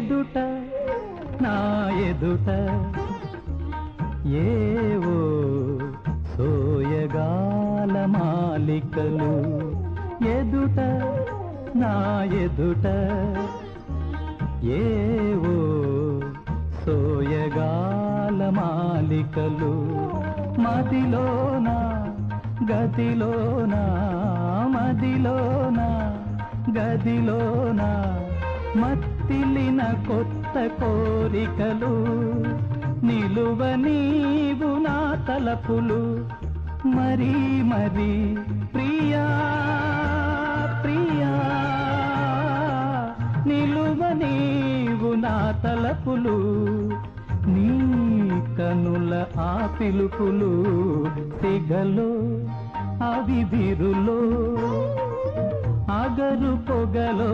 ఎదుట నా ఎదుట ఏవో సోయగాల మాలికలు ఎదుట నా ఎదుట ఏవో సోయగాల మాలికలు మదిలోన గదిలోన మదిలోన గదిలోన మత్తిలిన కొత్త కోరికలు నిలువ నీవు నా తలపులు మరీ మరీ ప్రియా ప్రియా నిలువ నీవు నా తలపులు నీ కనుల ఆ పిలుపులు సిగలో అవి బిరులో అగరు పొగలో